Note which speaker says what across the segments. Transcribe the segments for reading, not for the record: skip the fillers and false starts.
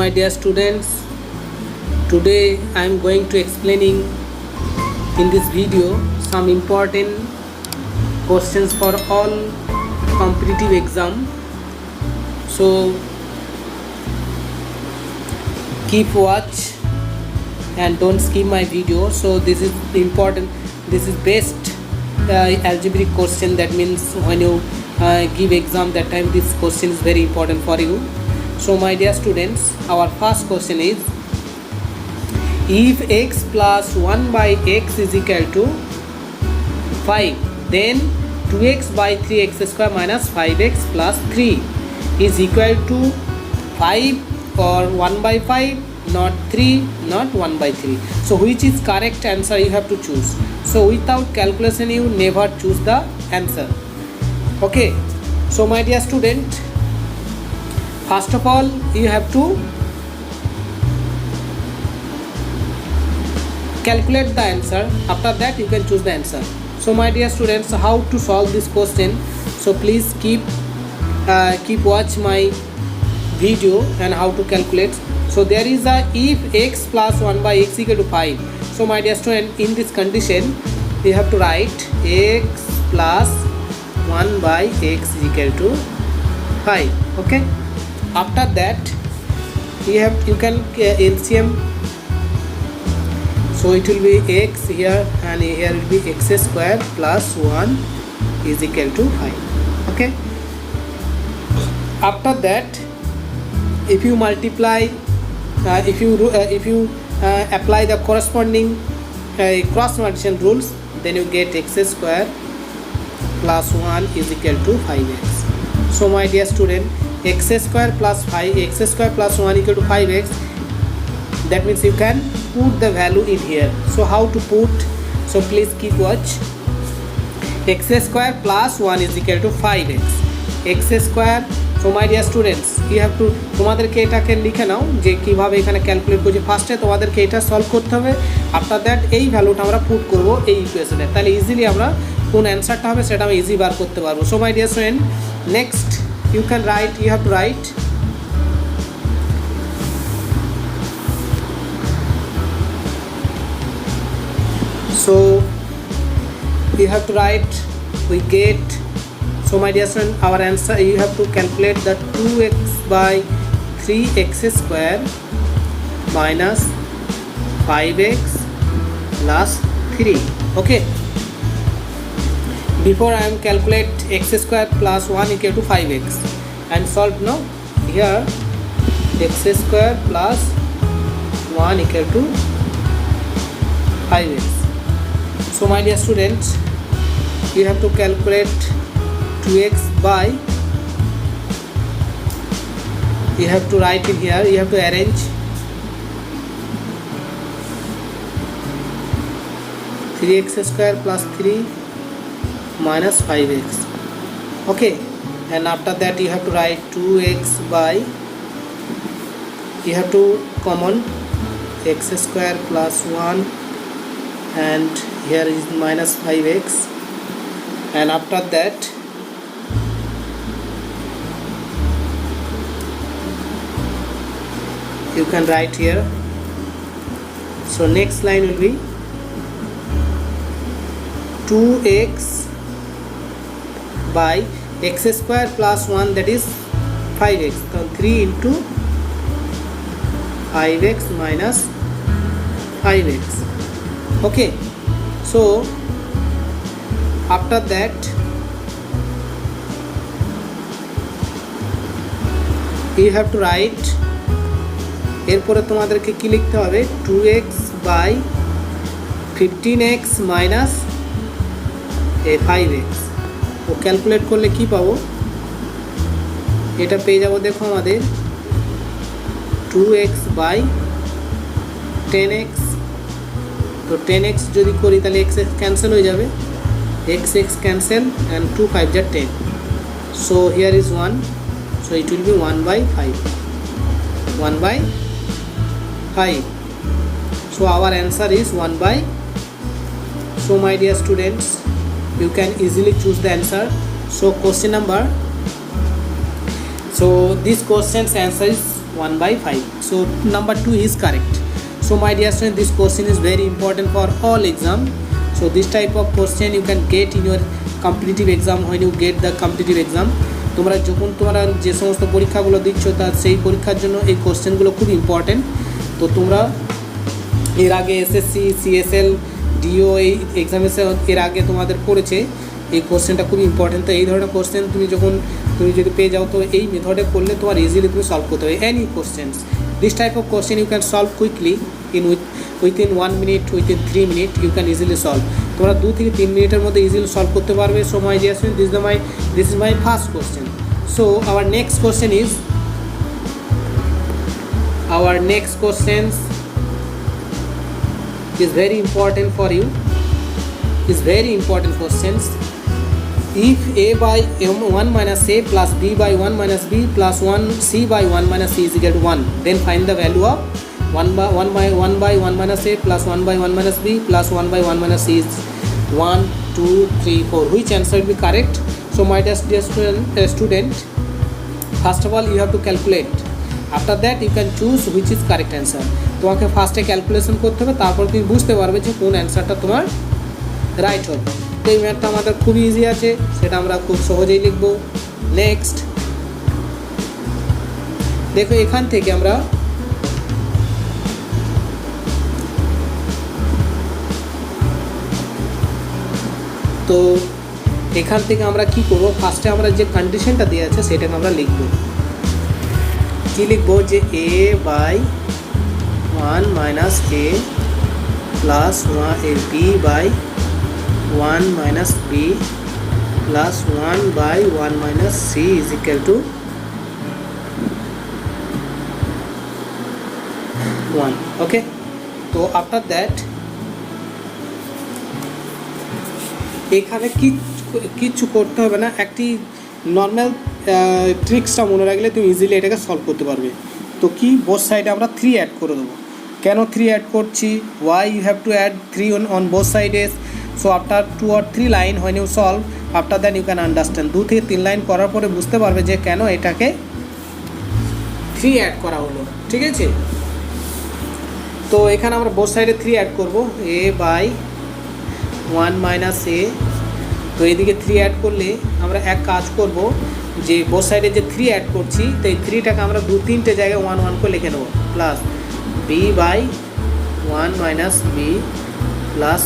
Speaker 1: my dear students, today I am going to explaining in this video some important questions for all competitive exam. So keep watch and don't skip my video. So this is important, this is best algebraic question. That means when you give exam, that time this question is very important for you. So my dear students, our first question is, if x plus 1 by x is equal to 5, then 2x by 3x square minus 5x plus 3 is equal to 5 or 1 by 5, not 3, not 1 by 3. So which is correct answer you have to choose. So without calculation you never choose the answer. Okay, so my dear student, first of all you have to calculate the answer. After that you can choose the answer. So my dear students, how to solve this question? So please keep watch my video and how to calculate. So there is a if x plus 1 by x equal to 5. So my dear student, in this condition you have to write x plus 1 by x is equal to 5. Okay, after that you can LCM. So it will be x here and here will be x square plus 1 is equal to 5. Okay, after that if you multiply, if you apply the corresponding cross multiplication rules, then you get x square plus 1 is equal to 5x. So my dear student, x square plus 5, x square plus 1 equal to 5x. That means you can put the value in here. So how to put? So please keep watch. X square plus 1 is equal to 5x. X square. So my dear students, you have to তোমাদেরকে এটাকে লিখে নাও যে কিভাবে এখানে calculate করছি। ফার্স্টে তোমাদেরকে এটা সলভ করতে হবে। আফটার দ্যাট এই ভ্যালুটা আমরা পুট করব এই ইকুয়েশনে, তাহলে ইজিলি আমরা কোন অ্যান্সারটা হবে সেটা আমি ইজি বার করতে পারবো। So my dear student, next you have to write so you have to write we get. So my dear student, our answer, you have to calculate the 2x by 3x square minus 5x plus 3. Okay, before I am calculate x square plus 1 equal to 5x and solve now. Here x square plus 1 equal to 5x. So my dear students, you have to calculate 2x by, you have to write in here, you have to arrange 3x square plus 3 minus 5x. Okay, and after that you have to write 2x by, you have to common x square plus 1 and here is minus 5x, and after that you can write here. So next line will be 2x by x square plus 1, that is 5x. So 3 into 5x minus 5x. Okay, so after that you have to write, এরপরে তোমাদেরকে কি লিখতে হবে, 2x by 15x minus 5x. তো calculate করলে কি পাবো, এটা পেয়ে যাবো, দেখো আমাদের 2x by 10x. তো 10x যদি করি তাহলে x ক্যান্সেল হয়ে যাবে, x ক্যান্সেল and 2 5 যা 10. So here is 1, so it will be 1 by 5, 1 by 5. So our answer is 1 by. So my dear students, you can easily choose the answer. So question number, so this question's answer is 1 by 5. So number 2 is correct. So my dear student, this question is very important for all exam. So this type of question you can get in your competitive exam when you get the competitive exam. তোমরা যখন তোমরা যে সমস্ত পরীক্ষাগুলো দিচ্ছ তার সেই পরীক্ষার জন্য এই কোশ্চেনগুলো খুব ইম্পর্টেন্ট। তো তোমরা এর আগে এসএসসি সিএসএল ডিও এই এক্সামিনেশন এর আগে তোমাদের পড়েছে, এই কোশ্চেনটা খুব ইম্পর্টেন্ট। তো এই ধরনের কোশ্চেন তুমি যদি পেয়ে যাও তো এই মেথডে করলে তোমার ইজিলি তুমি সলভ করতে হবে any questions. This type of question you can solve quickly within 1 minute, within 3 minute you can easily solve. তোমরা 2 থেকে 3 মিনিটের মধ্যে ইজিলি সলভ করতে পারবে। So my dear student, this is my first question. So our next question is very important for you, is very important questions. If a by 1 minus a plus b by 1 minus b plus 1 c by 1 minus c is equal to 1, then find the value of 1 by 1 minus a plus 1 by 1 minus b plus 1 by 1 minus c is 1, 2, 3, 4. Which answer will be correct? So my dear student, first of all you have to calculate. After that you can choose which is correct answer. তোমাকে ফার্স্টে calculation করতে হবে, তারপর তুমি বুঝতে পারবে যে কোন অ্যান্সারটা তোমার রাইট হবে। তো এই ম্যাথটা আমাদের খুবই ইজি আছে, সেটা আমরা খুব সহজেই লিখব। নেক্সট দেখো, এখান থেকে আমরা কি করব, ফার্স্টে আমরা যে কন্ডিশনটা দেওয়া আছে সেটাকে আমরা লিখব। কি লিখব, যে a by 1 minus a plus b by 1 minus b plus 1 by 1 minus c is equal to 1. Okay, so after that এখানে কিছু করতে হবে না, একটি নর্মাল ট্রিক্সটা মনে রাখলে তুমি ইজিলি এটাকে সলভ করতে পারবে। তো কি, বোথ সাইডে আমরা 3 অ্যাড করে দেবো। কেন 3 অ্যাড করছি, why you have to add 3 on both sides? So after 2 or 3 line when you solve, after that you can understand। 2 থেকে 3 লাইন করার পরে বুঝতে পারবে যে কেন এটাকে 3 অ্যাড করা হলো। ঠিক আছে, তো এখানে আমরা বোথ সাইডে 3 অ্যাড করব, a বাই 1 মাইনাস a। তো এদিকে 3 অ্যাড করলে আমরা এক কাজ করব, যে বোথ সাইডে যে 3 অ্যাড করছি তো এই 3টাকে আমরা 2-3টে জায়গায় 1 1 করে লিখে নেব, plus b by 1 minus b plus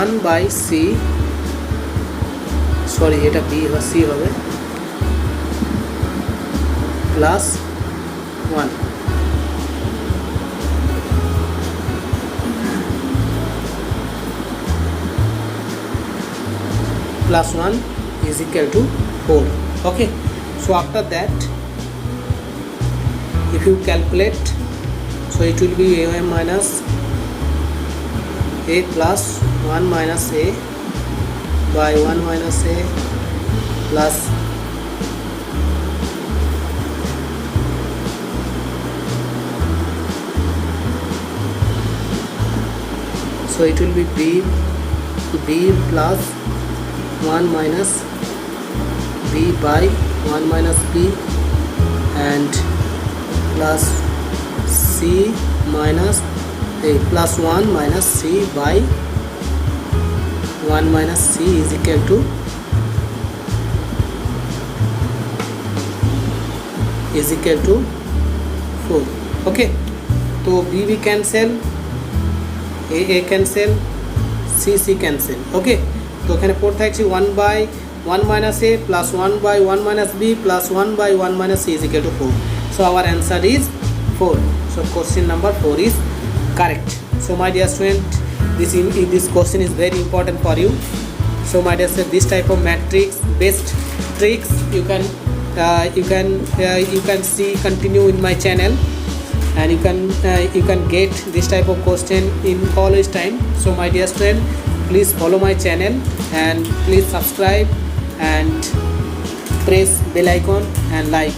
Speaker 1: 1 by c, sorry এটা b বা c হবে, plus 1 plus 1 is equal to 4. Okay, so after that if you calculate, so it will be a minus a plus 1 minus a by 1 minus a plus so it will be b plus 1 minus b by 1 minus b and plus c minus a plus 1 minus c by 1 minus c is equal to 4. Okay, so b cancel, a cancel, c cancel. Okay, তো এখানে 4 থাকছে 1 by 1 minus a plus 1 by 1 minus b plus 1 by 1 minus c is equal to 4. So our answer is 4. So question number 4 is correct. So my dear student, this question is very important for you. So my dear student, this type of matrix based tricks you can see continue in my channel, and you can get this type of question in college time. So my dear student, please follow my channel and please subscribe and press bell icon and like.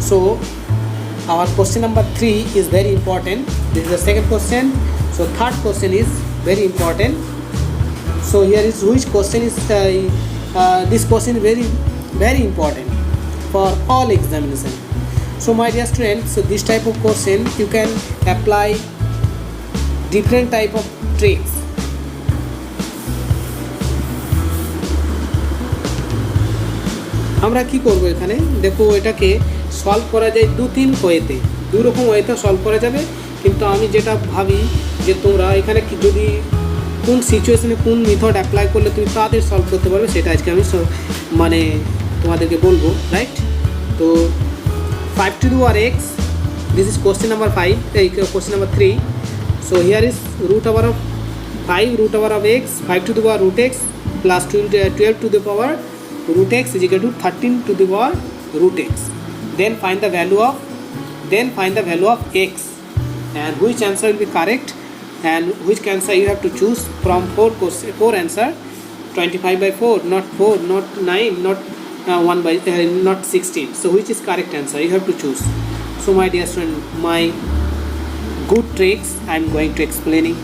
Speaker 1: So our question number 3 is very important. This is the second question. So third question is very important. So here is which question is this question is very very important for all examination. So my dear students, so this type of question you can apply different type of tricks. আমরা কি করব এখানে দেখো, এটাকে solve করা যায় দু-তিন ওয়েতে, দুই রকম ওয়েতে সলভ করা যাবে। কিন্তু আমি যেটা ভাবি যে তোমরা এখানে কি যদি কোন সিচুয়েশনে কোন মেথড অ্যাপ্লাই করলে তুমি তাদের সলভ করতে পারবে, সেটা আজকে আমি মানে তোমাদেরকে বলবো, রাইট? তো 5 to the power x, this is question number 5, question number 3. So here is root over of 5 root over of x, 5 to the power root x plus 12 to the power root x is equal to 13 to the power root x. Then find the value of x, and which answer will be correct, and which answer you have to choose from 4 answer. 25 by 4, not 4, not 9, not 1 by not 16. So which is correct answer? You have to choose. So my dear student, my good tricks I am going to explaining.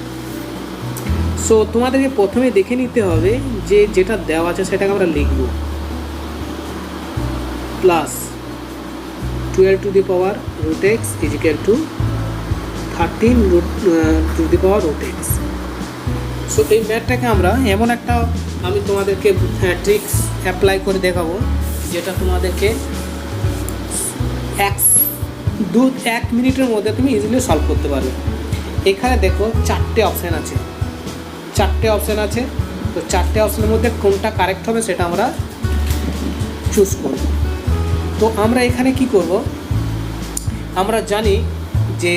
Speaker 1: So তোমাদেরকে প্রথমে দেখে নিতে হবে যে যেটা দেওয়া আছে সেটাকে আমরা লিখব, plus 12 to the power root x is equal to 13 to the power root x. So এই ম্যাথটাকে আমরা এমন একটা আমি তোমাদেরকে ট্রিক্স অ্যাপ্লাই করে দেখাবো যেটা তোমাদেরকে 1 মিনিটের মধ্যে তুমি ইজিলি সলভ করতে পারবে। এখানে দেখো চারটে অপশান আছে, তো চারটে অপশানের মধ্যে কোনটা কারেক্ট হবে সেটা আমরা চুজ করব। তো আমরা এখানে কি করব, আমরা জানি যে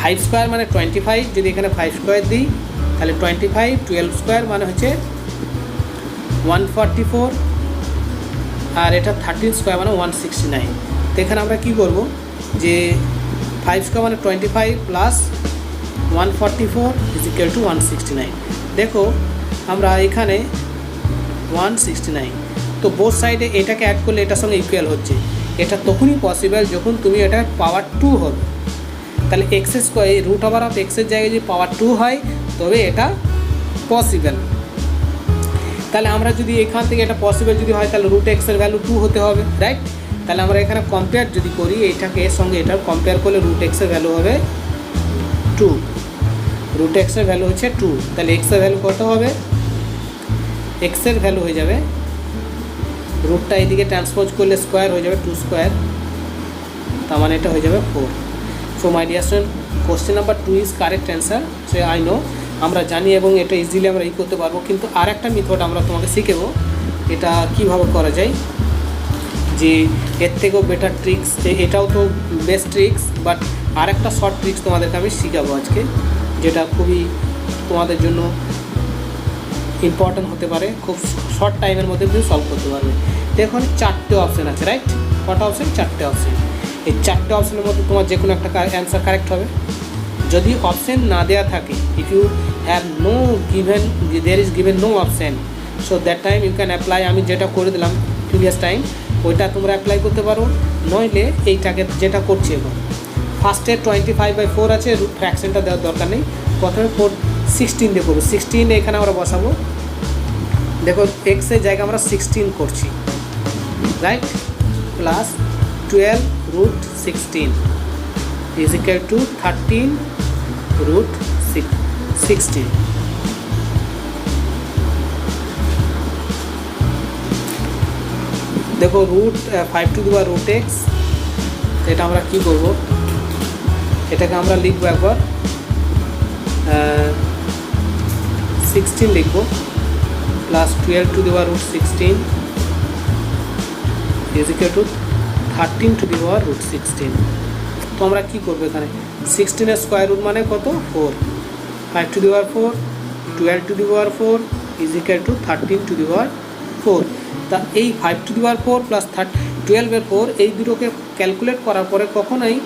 Speaker 1: 5 স্কোয়ার মানে 25, যদি এখানে 5 স্কোয়ার দিই তাহলে 25, 12 স্কোয়ার মানে হচ্ছে 144, আর এটা 13 স্কোয়ার মানে 169। তো এখানে আমরা কি করব যে 5 স্কোয়ার মানে 25 প্লাস 144 ইজ ইকুয়াল টু 169। দেখো আমরা এখানে 169, তো বোথ সাইডে এটাকে অ্যাড করলে এটার সঙ্গে ইকুয়াল হচ্ছে। এটা তখনই পসিবল যখন তুমি এটা পাওয়ার 2 হবে, তাহলে x square root over of এক্সের জায়গায় যদি পাওয়ার 2 হয় তবে এটা পসিবল। তাহলে আমরা যদি এখান থেকে এটা পসিবল যদি হয় তাহলে রুট এক্সের ভ্যালু 2 হতে হবে, রাইট? তাহলে আমরা এখানে কম্পেয়ার যদি করি এইটাকে এর সঙ্গে এটার কম্পেয়ার করলে রুট এক্সের ভ্যালু হবে 2, রুট এক্সের ভ্যালু হচ্ছে 2। তাহলে এক্সের ভ্যালু কত হবে, এক্সের ভ্যালু হয়ে যাবে, রুটটা এইদিকে ট্রান্সপোজ করলে স্কোয়ার হয়ে যাবে 2 স্কোয়ার, তার মানে এটা হয়ে যাবে 4। So my dear student, question number 2 is correct answer. So I know, আমরা জানি এবং এটা ইজিলি আমরা করতে পারবো। কিন্তু আর একটা মেথড আমরা তোমাকে শিখাবো এটা কীভাবে করা যায়, যে এর থেকেও বেটার ট্রিক্স, এটাও তো বেস্ট ট্রিক্স, বাট আর একটা শর্ট ট্রিক্স তোমাদেরকে আমি শিখাবো আজকে, যেটা খুবই তোমাদের জন্য ইম্পর্ট্যান্ট হতে পারে, খুব শর্ট টাইমের মধ্যে তুমি সলভ করতে পারবে। দেখুন চারটে অপশান আছে, রাইট? কটা অপশান? চারটে অপশান। এই চারটে অপশানের মধ্যে তোমার যে কোনো একটা অ্যান্সার কারেক্ট হবে। যদি অপশান না দেওয়া থাকে, if you have no given, there is given no option, so that time you can apply. আমি যেটা করে দিলাম প্রিভিয়াস টাইম ওইটা তোমরা অ্যাপ্লাই করতে পারো, নইলে এইটাকে যেটা করছি এখন ফার্স্টে 25/4 আছে, ফ্র্যাকশনটা দেওয়ার দরকার নেই, প্রথমে 16 দিয়ে করবো। 16 এখানে আমরা বসাবো, দেখো এক্সের জায়গায় আমরা 16 করছি, right? Plus 12 root 16 is equal to 13 root 16। দেখো root 5 to the power root x, এটা আমরা কি করব, এটাকে আমরা লিখবো একবার 16 লিখবো, plus 12 to the power root 16 is equal to 13 to the power root 16। তো আমরা কী করবো এখানে 16 স্কোয়ার রুট মানে কত 4, 5 to the power 4, 12 to the power 4 is equal to 13 to the power 4। তা এই 5 to the power 4 প্লাস 12/4 এই দুটোকে ক্যালকুলেট করার পরে কখনোই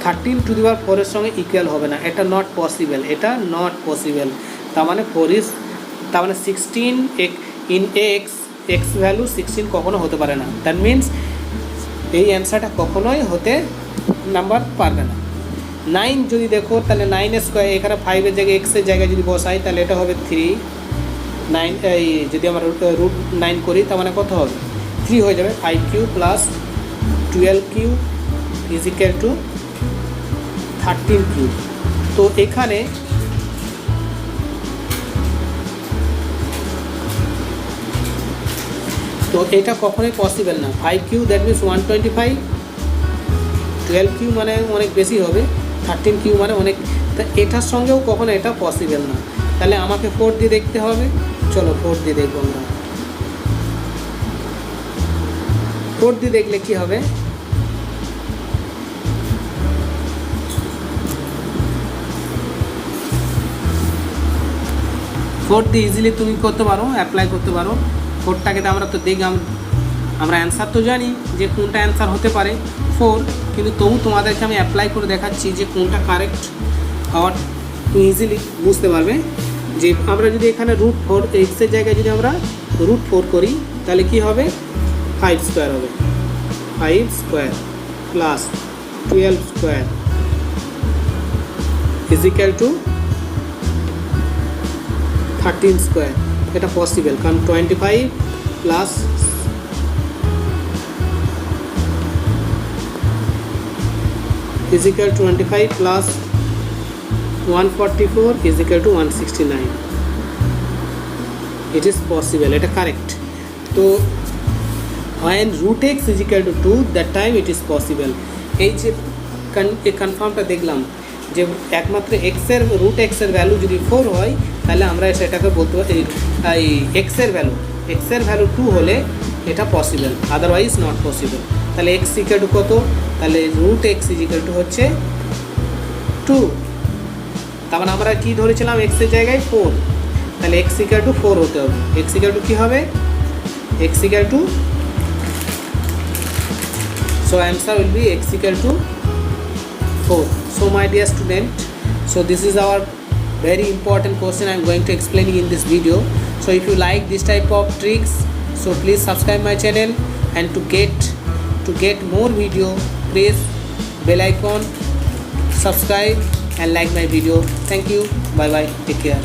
Speaker 1: 13 to the power 4 এর সঙ্গে ইকুয়াল হবে না, এটা নট পসিবল, এটা নট পসিবল। তার মানে 16 ইন এক্স ভ্যালু 16 কখনো হতে পারে না। দ্যাট মিনস এই অ্যান্সারটা কখনোই হতে নাম্বার পারবে না। 9 যদি দেখো তাহলে 9 স্কোয়ার, এখানে 5-এর জায়গায় এক্সের জায়গায় যদি বসাই তাহলে এটা হবে 3, 9 এই যদি আমরা রুট 9 করি তার মানে কত হবে 3 হয়ে যাবে। 5 cube plus 12 cube is equal to 13 cube. তো এখানে তো এটা কখনোই পসিবল না। 5 কিউ দ্যাট মিনস 125, 12 কিউ মানে অনেক বেশি হবে, 13 কিউ মানে অনেক, তা এটার সঙ্গেও কখনো এটা পসিবল না। তাহলে আমাকে 4 দিয়ে দেখতে হবে। চলো 4 দিয়ে দেখবো আমরা। 4 দিয়ে দেখলে কি হবে, ফোর দিয়ে ইজিলি তুমি করতে পারো, অ্যাপ্লাই করতে পারো। 4টাকে তো আমরা তো আমরা অ্যান্সার তো জানি যে কোনটা অ্যান্সার হতে পারে 4, কিন্তু তবু তোমাদেরকে আমি অ্যাপ্লাই করে দেখাচ্ছি যে কোনটা কারেক্ট হওয়ার তুমি ইজিলি বুঝতে পারবে। যে আমরা যদি এখানে √4 এক্সের জায়গায় যদি আমরা √4 করি তাহলে কি হবে, 5 স্কোয়ার হবে, 5 square plus 12 square is equal to 13 square. এটা পসিবল, কারণ 25 plus is equal to 25 plus 144 is equal to 169. It is possible, এটা কারেক্ট। তো when root x is equal to 2 that time it is possible। এই যে কনফার্মটা দেখলাম যে একমাত্র এক্সের √x এর ভ্যালু যদি 4 হয় তাহলে আমরা সেটাকে বলতে পারি এই এক্সের ভ্যালু 2 হলে এটা পসিবল, আদারওয়াইজ নট পসিবল। তাহলে x ইকুয়াল টু কত, তাহলে √x ইকুয়াল টু হচ্ছে 2। তারপর আমরা কি ধরেছিলাম x এর জায়গায় 4, তাহলে x ইকুয়াল টু 4 হতে হবে। x ইকুয়াল টু কী হবে, x equal to, so answer will be x equal to 4. So my dear student, so this is our very important question I am going to explain in this video. So if you like this type of tricks, so please subscribe my channel, and to get more video press bell icon, subscribe and like my video. Thank you, bye bye, take care.